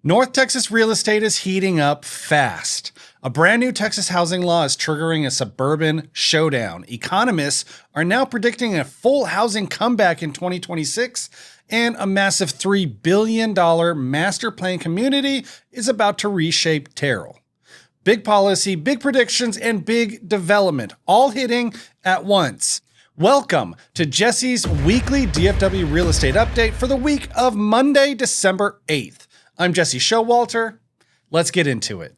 North Texas real estate is heating up fast. A brand new Texas housing law is triggering a suburban showdown. Economists are now predicting a full housing comeback in 2026, and a massive $3 billion master plan community is about to reshape Terrell. Big policy, big predictions, and big development, all hitting at once. Welcome to Jesse's weekly DFW real estate update for the week of Monday, December 8th. I'm Jesse Showalter. Let's get into it.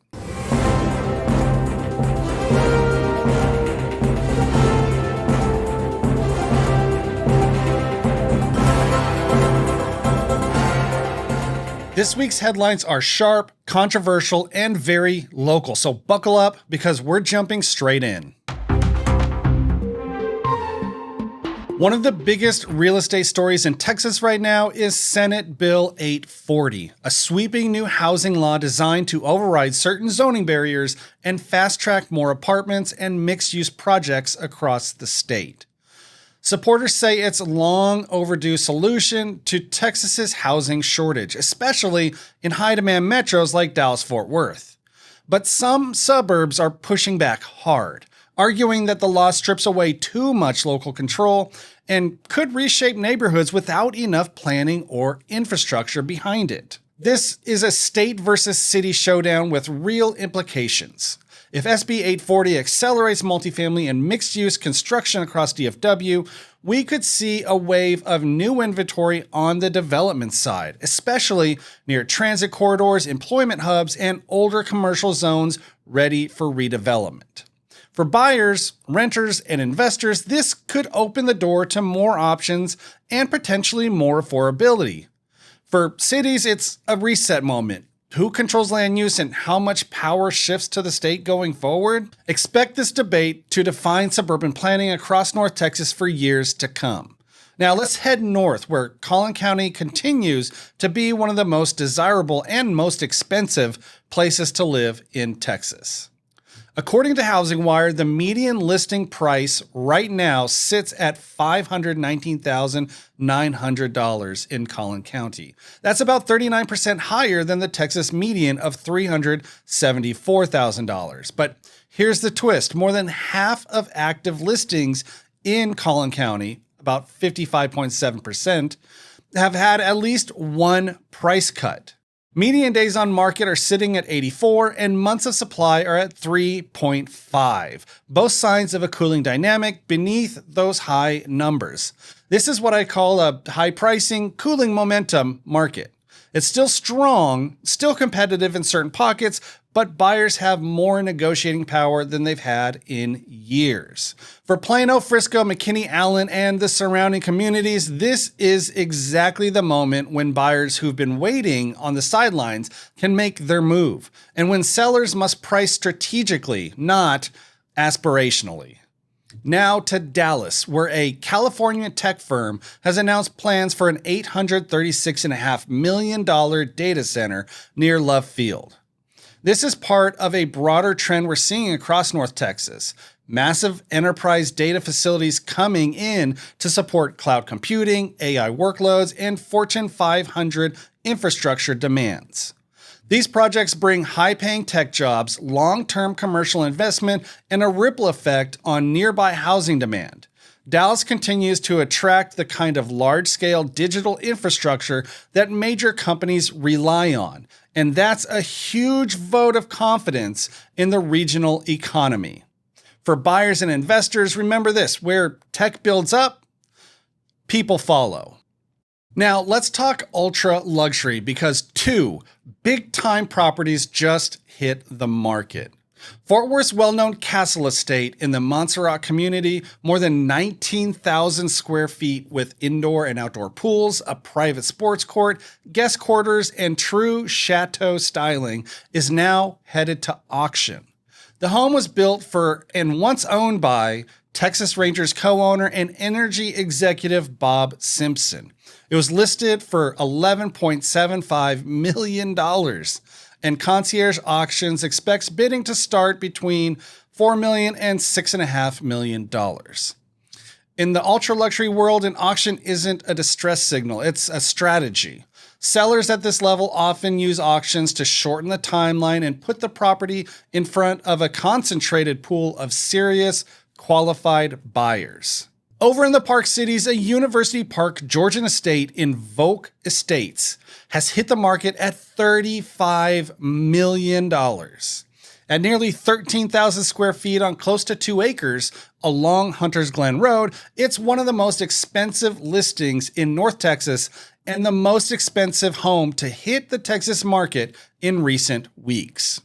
This week's headlines are sharp, controversial, and very local, so buckle up because we're jumping straight in. One of the biggest real estate stories in Texas right now is Senate Bill 840, a sweeping new housing law designed to override certain zoning barriers and fast-track more apartments and mixed-use projects across the state. Supporters say it's a long overdue solution to Texas's housing shortage, especially in high-demand metros like Dallas-Fort Worth. But some suburbs are pushing back hard, arguing that the law strips away too much local control and could reshape neighborhoods without enough planning or infrastructure behind it. This is a state versus city showdown with real implications. If SB 840 accelerates multifamily and mixed-use construction across DFW, we could see a wave of new inventory on the development side, especially near transit corridors, employment hubs, and older commercial zones ready for redevelopment. For buyers, renters, and investors, this could open the door to more options and potentially more affordability. For cities, it's a reset moment. Who controls land use and how much power shifts to the state going forward? Expect this debate to define suburban planning across North Texas for years to come. Now let's head north, where Collin County continues to be one of the most desirable and most expensive places to live in Texas. According to Housing Wire, the median listing price right now sits at $519,900 in Collin County. That's about 39% higher than the Texas median of $374,000. But here's the twist. More than half of active listings in Collin County, about 55.7%, have had at least one price cut. Median days on market are sitting at 84 and months of supply are at 3.5, both signs of a cooling dynamic beneath those high numbers. This is what I call a high pricing, cooling momentum market. It's still strong, still competitive in certain pockets, but buyers have more negotiating power than they've had in years. For Plano, Frisco, McKinney, Allen, and the surrounding communities, this is exactly the moment when buyers who've been waiting on the sidelines can make their move, and when sellers must price strategically, not aspirationally. Now to Dallas, where a California tech firm has announced plans for an $836.5 million data center near Love Field. This is part of a broader trend we're seeing across North Texas. Massive enterprise data facilities coming in to support cloud computing, AI workloads, and Fortune 500 infrastructure demands. These projects bring high-paying tech jobs, long-term commercial investment, and a ripple effect on nearby housing demand. Dallas continues to attract the kind of large-scale digital infrastructure that major companies rely on, and that's a huge vote of confidence in the regional economy. For buyers and investors, remember this: where tech builds up, people follow. Now, let's talk ultra luxury because two big-time properties just hit the market. Fort Worth's well-known Castle Estate in the Montserrat community, more than 19,000 square feet with indoor and outdoor pools, a private sports court, guest quarters, and true chateau styling, is now headed to auction. The home was built for and once owned by Texas Rangers co-owner and energy executive Bob Simpson. It was listed for $11.75 million, and Concierge Auctions expects bidding to start between $4 million and $6.5 million. In the ultra-luxury world, an auction isn't a distress signal, it's a strategy. Sellers at this level often use auctions to shorten the timeline and put the property in front of a concentrated pool of serious, qualified buyers. Over in the Park Cities, a University Park Georgian estate in Vogue Estates has hit the market at $35 million. At nearly 13,000 square feet on close to 2 acres along Hunters Glen Road, it's one of the most expensive listings in North Texas and the most expensive home to hit the Texas market in recent weeks.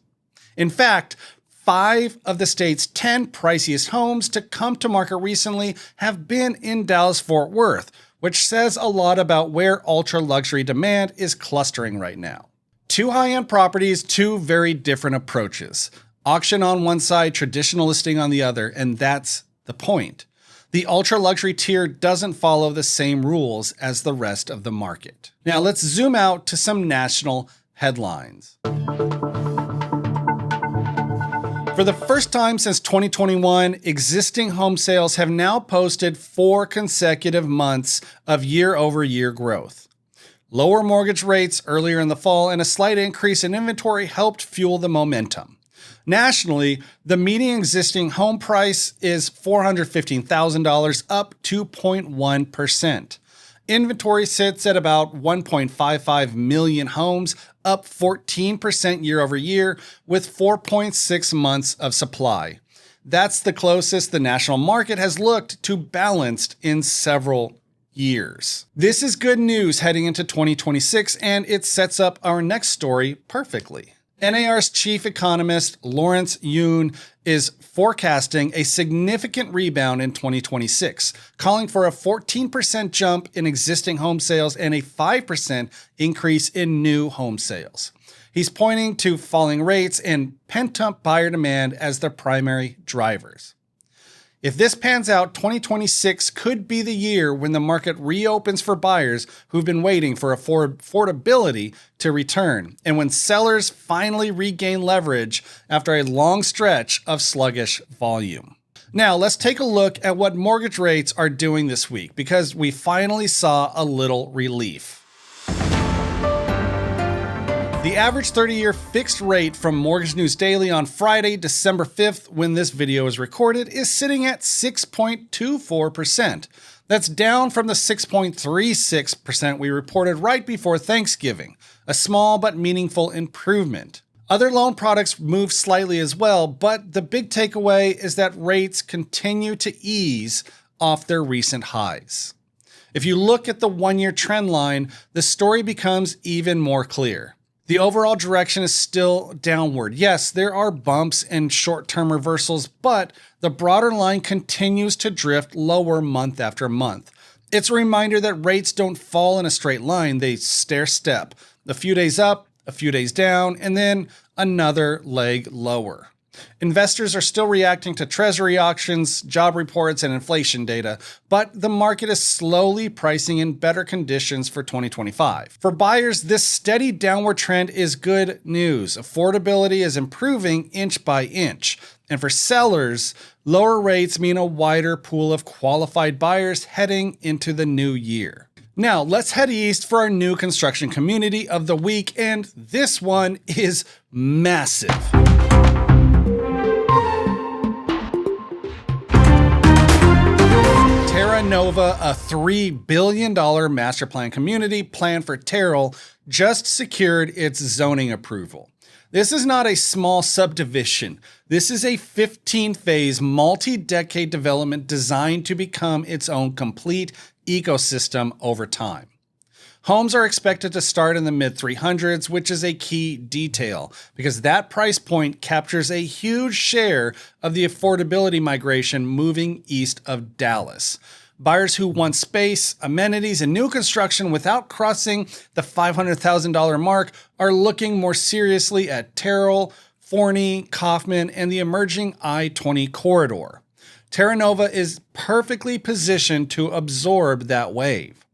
In fact, 5 of the state's 10 priciest homes to come to market recently have been in Dallas-Fort Worth, which says a lot about where ultra-luxury demand is clustering right now. 2 high-end properties, 2 very different approaches. Auction on one side, traditional listing on the other, and that's the point. The ultra-luxury tier doesn't follow the same rules as the rest of the market. Now let's zoom out to some national headlines. For the first time since 2021, existing home sales have now posted 4 consecutive months of year-over-year growth. Lower mortgage rates earlier in the fall and a slight increase in inventory helped fuel the momentum. Nationally, the median existing home price is $415,000, up 2.1%. Inventory sits at about 1.55 million homes, up 14% year over year, with 4.6 months of supply. That's the closest the national market has looked to balanced in several years. This is good news heading into 2026, and it sets up our next story perfectly. NAR's chief economist, Lawrence Yun, is forecasting a significant rebound in 2026, calling for a 14% jump in existing home sales and a 5% increase in new home sales. He's pointing to falling rates and pent-up buyer demand as the primary drivers. If this pans out, 2026 could be the year when the market reopens for buyers who've been waiting for affordability to return, and when sellers finally regain leverage after a long stretch of sluggish volume. Now, let's take a look at what mortgage rates are doing this week, because we finally saw a little relief. The average 30-year fixed rate from Mortgage News Daily on Friday, December 5th, when this video is recorded, is sitting at 6.24%. That's down from the 6.36% we reported right before Thanksgiving, a small but meaningful improvement. Other loan products moved slightly as well, but the big takeaway is that rates continue to ease off their recent highs. If you look at the 1-year trend line, the story becomes even more clear. The overall direction is still downward. Yes, there are bumps and short-term reversals, but the broader line continues to drift lower month after month. It's a reminder that rates don't fall in a straight line. They stair-step. A few days up, a few days down, and then another leg lower. Investors are still reacting to Treasury auctions, job reports, and inflation data, but the market is slowly pricing in better conditions for 2025. For buyers, this steady downward trend is good news. Affordability is improving inch by inch. And for sellers, lower rates mean a wider pool of qualified buyers heading into the new year. Now, let's head east for our new construction community of the week, and this one is massive. Terra Nova, a $3 billion master plan community planned for Terrell, just secured its zoning approval. This is not a small subdivision. This is a 15-phase, multi-decade development designed to become its own complete ecosystem over time. Homes are expected to start in the mid-300s, which is a key detail because that price point captures a huge share of the affordability migration moving east of Dallas. Buyers who want space, amenities, and new construction without crossing the $500,000 mark are looking more seriously at Terrell, Forney, Kaufman, and the emerging I-20 corridor. Terra Nova is perfectly positioned to absorb that wave.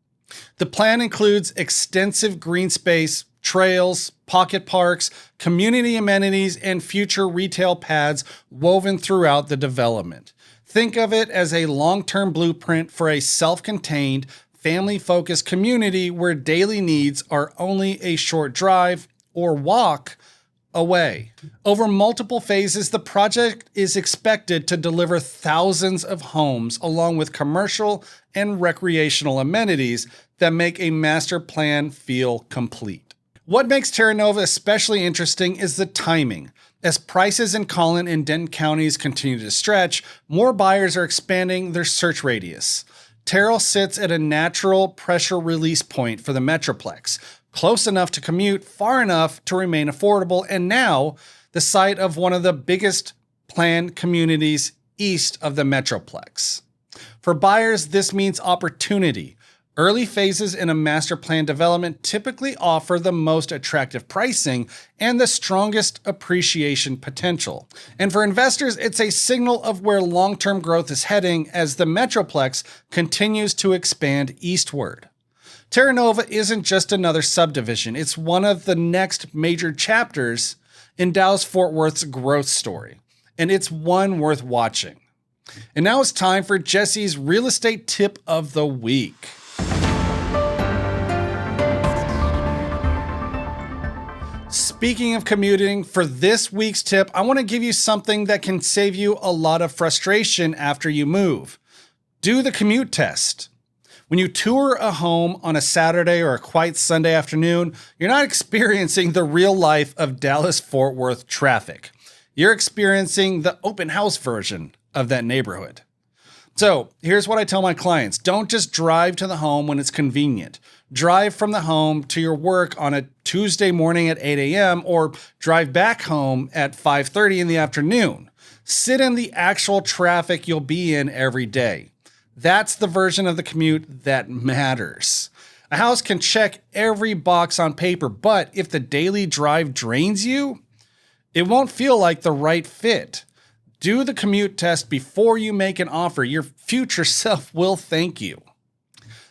The plan includes extensive green space, trails, pocket parks, community amenities, and future retail pads woven throughout the development. Think of it as a long-term blueprint for a self-contained, family-focused community where daily needs are only a short drive or walk away. Over multiple phases, the project is expected to deliver thousands of homes along with commercial and recreational amenities that make a master plan feel complete. What makes Terra Nova especially interesting is the timing. As prices in Collin and Denton counties continue to stretch, more buyers are expanding their search radius. Terrell sits at a natural pressure release point for the Metroplex, close enough to commute, far enough to remain affordable, and now the site of one of the biggest planned communities east of the Metroplex. For buyers, this means opportunity. Early phases in a master plan development typically offer the most attractive pricing and the strongest appreciation potential. And for investors, it's a signal of where long-term growth is heading as the Metroplex continues to expand eastward. Terra Nova isn't just another subdivision, it's one of the next major chapters in Dallas-Fort Worth's growth story, and it's one worth watching. And now it's time for Jesse's real estate tip of the week. Speaking of commuting, for this week's tip, I want to give you something that can save you a lot of frustration after you move. Do the commute test. When you tour a home on a Saturday or a quiet Sunday afternoon, you're not experiencing the real life of Dallas-Fort Worth traffic. You're experiencing the open house version of that neighborhood. So here's what I tell my clients. Don't just drive to the home when it's convenient. Drive from the home to your work on a Tuesday morning at 8 a.m. or drive back home at 5:30 in the afternoon. Sit in the actual traffic you'll be in every day. That's the version of the commute that matters. A house can check every box on paper, but if the daily drive drains you, it won't feel like the right fit. Do the commute test before you make an offer. Your future self will thank you.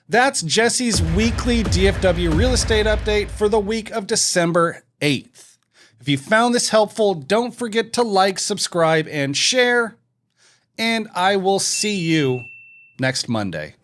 That's Jesse's weekly DFW real estate update for the week of December 8th. If you found this helpful, don't forget to like, subscribe, and share. And I will see you next Monday.